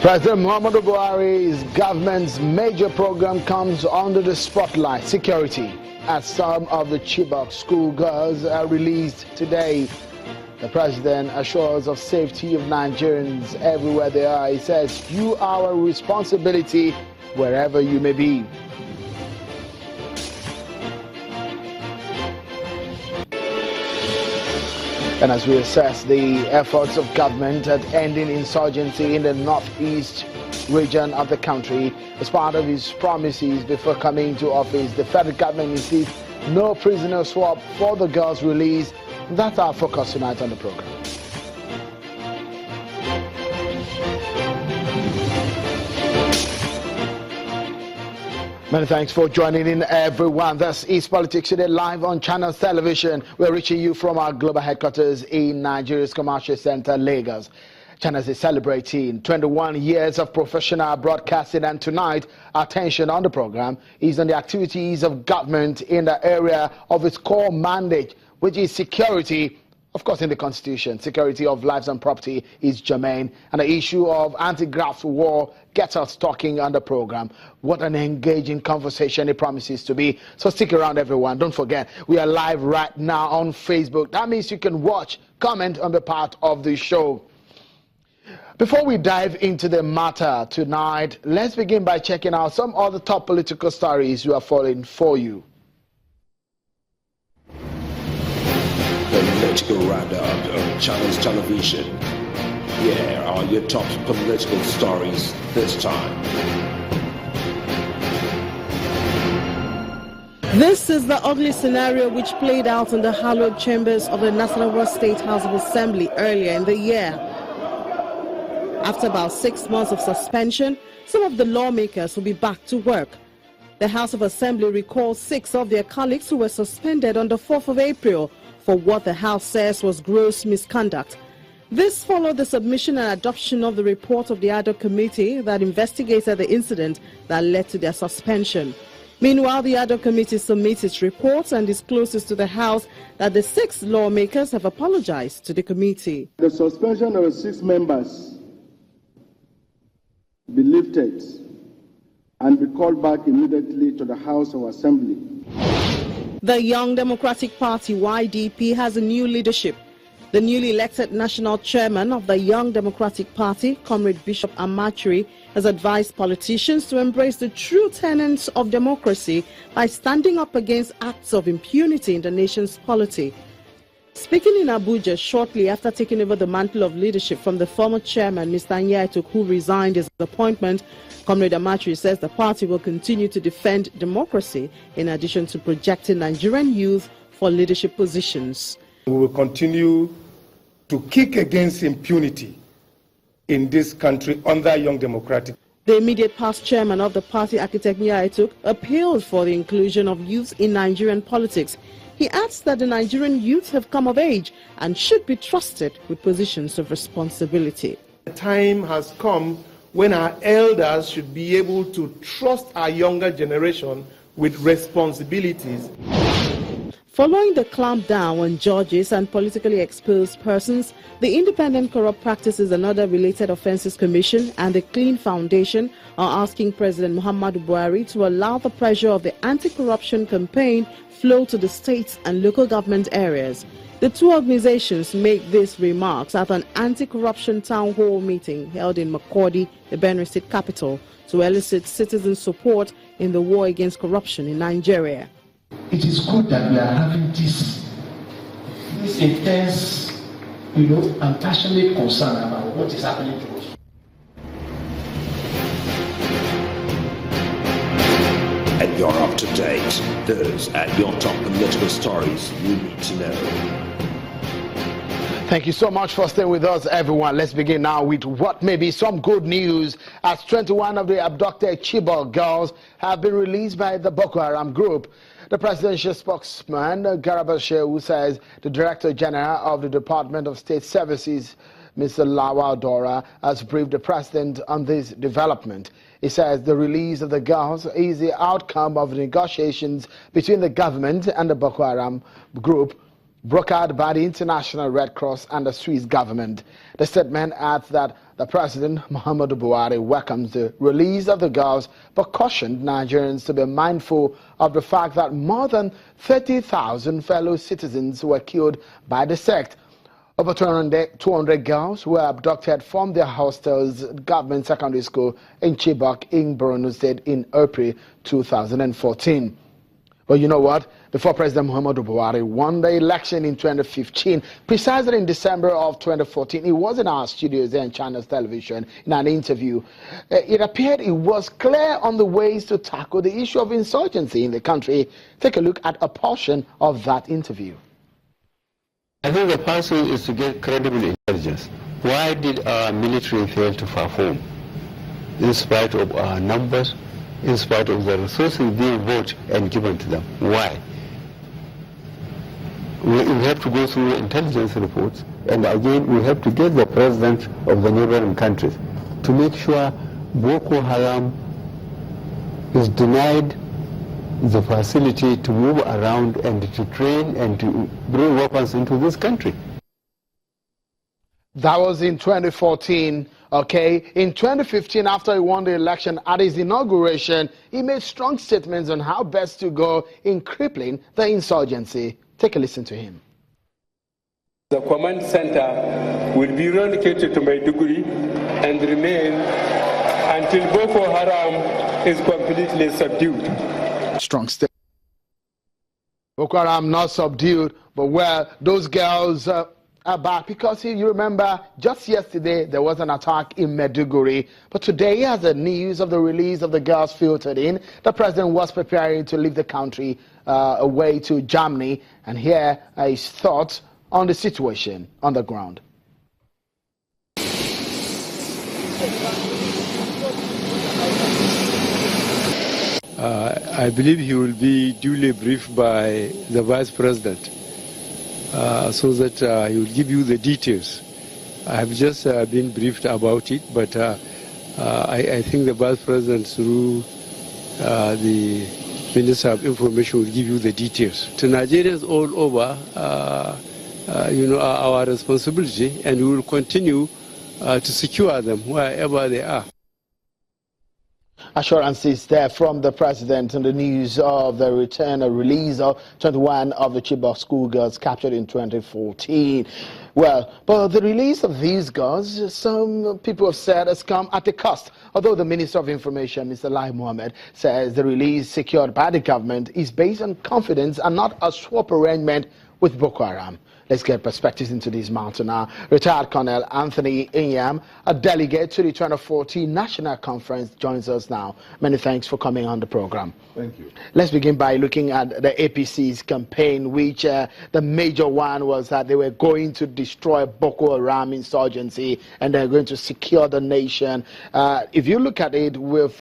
President Muhammadu Buhari's government's major program comes under the spotlight, security, as some of the Chibok schoolgirls are released today. The president assures of safety of Nigerians everywhere they are. He says, "You are a responsibility wherever you may be." And as we assess the efforts of government at ending insurgency in the northeast region of the country, as part of his promises before coming to office, the federal government insists no prisoner swap for the girls' release. That's our focus tonight on the program. Many thanks for joining in, everyone. This is Politics Today live on Channels Television. We're reaching you from our global headquarters in Nigeria's commercial center, Lagos. Channels is celebrating 21 years of professional broadcasting, and tonight our attention on the program is on the activities of government in the area of its core mandate, which is security. Of course, in the Constitution, security of lives and property is germane, and the issue of anti-graft war gets us talking on the program. What an engaging conversation it promises to be. So stick around, everyone. Don't forget, we are live right now on Facebook. That means you can watch, comment, and be part of the show. Before we dive into the matter tonight, let's begin by checking out some other top political stories we are following for you. Political roundup on Channels Television. Here are your top political stories this time. This is the ugly scenario which played out in the hallowed chambers of the Nasarawa State House of Assembly earlier in the year. After about 6 months of suspension, some of the lawmakers will be back to work. The House of Assembly recalls 6 of their colleagues who were suspended on the 4th of April for what the House says was gross misconduct. This followed the submission and adoption of the report of the ad hoc committee that investigated the incident that led to their suspension. Meanwhile, the ad hoc committee submits its report and discloses to the House that the 6 lawmakers have apologized to the committee. The suspension of the 6 members be lifted and be called back immediately to the House of Assembly. The Young Democratic Party, YDP, has a new leadership. The newly elected national chairman of the Young Democratic Party, Comrade Bishop Amachiri, has advised politicians to embrace the true tenets of democracy by standing up against acts of impunity in the nation's polity. Speaking in Abuja shortly after taking over the mantle of leadership from the former chairman, Mr. Nyaituk, who resigned his appointment, Comrade Amachiri says the party will continue to defend democracy in addition to projecting Nigerian youth for leadership positions. We will continue to kick against impunity in this country under Young Democratic. The immediate past chairman of the party, Architect Nyaituk, appealed for the inclusion of youth in Nigerian politics. He adds that the Nigerian youth have come of age and should be trusted with positions of responsibility. The time has come when our elders should be able to trust our younger generation with responsibilities. Following the clampdown on judges and politically exposed persons, the Independent Corrupt Practices and Other Related Offences Commission and the Clean Foundation are asking President Muhammadu Buhari to allow the pressure of the anti-corruption campaign flow to the states and local government areas. The 2 organizations made these remarks at an anti-corruption town hall meeting held in Makurdi, the Benue State capital, to elicit citizen support in the war against corruption in Nigeria. It is good that we are having this intense, and passionate concern about what is happening to us. And you're up to date. Those are your top political stories you need to know. Thank you so much for staying with us, everyone. Let's begin now with what may be some good news, as 21 of the abducted Chibok girls have been released by the Boko Haram group. The presidential spokesman, Garba Shehu, says the Director General of the Department of State Services, Mr. Lawal Dora, has briefed the president on this development. He says the release of the girls is the outcome of negotiations between the government and the Boko Haram group, brokered by the International Red Cross and the Swiss government. The statement adds that the President, Muhammadu Buhari, welcomes the release of the girls, but cautioned Nigerians to be mindful of the fact that more than 30,000 fellow citizens were killed by the sect. Over 200 girls were abducted from their hostels, government secondary school in Chibok in Borno State in April 2014. But you know what? Before President Muhammadu Buhari won the election in 2015, precisely in December of 2014, he was in our studios there in Channels Television in an interview. It appeared he was clear on the ways to tackle the issue of insurgency in the country. Take a look at a portion of that interview. I think the first thing is to get credible intelligence. Why did our military fail to perform? In spite of our numbers, in spite of the resources being bought and given to them. Why? We have to go through intelligence reports, and again we have to get the president of the neighboring countries to make sure Boko Haram is denied the facility to move around and to train and to bring weapons into this country. That was in 2014, okay? In 2015, after he won the election, at his inauguration, he made strong statements on how best to go in crippling the insurgency. Take a listen to him. The command center will be relocated to Maiduguri and remain until Boko Haram is completely subdued. Strong statement. Boko Haram not subdued, but well, those girls are back, because you remember just yesterday there was an attack in Maiduguri, but today, as the news of the release of the girls filtered in, the president was preparing to leave the country away to Germany, and here are his thoughts on the situation on the ground. I believe he will be duly briefed by the Vice President so that he will give you the details. I have just been briefed about it, but I think the Vice President, through the Minister of Information, will give you the details. To Nigerians all over, our responsibility, and we will continue to secure them wherever they are. Assurances there from the president on the news of the return or release of 21 of the Chibok schoolgirls captured in 2014. Well, but the release of these girls, some people have said, has come at a cost. Although the Minister of Information, Mr. Lai Mohammed, says the release secured by the government is based on confidence and not a swap arrangement with Boko Haram. Let's get perspectives into this matter now. Retired Colonel Anthony Inyam, a delegate to the 2014 National Conference, joins us now. Many thanks for coming on the program. Thank you. Let's begin by looking at the APC's campaign, which the major one was that they were going to destroy Boko Haram insurgency and they're going to secure the nation. If you look at it with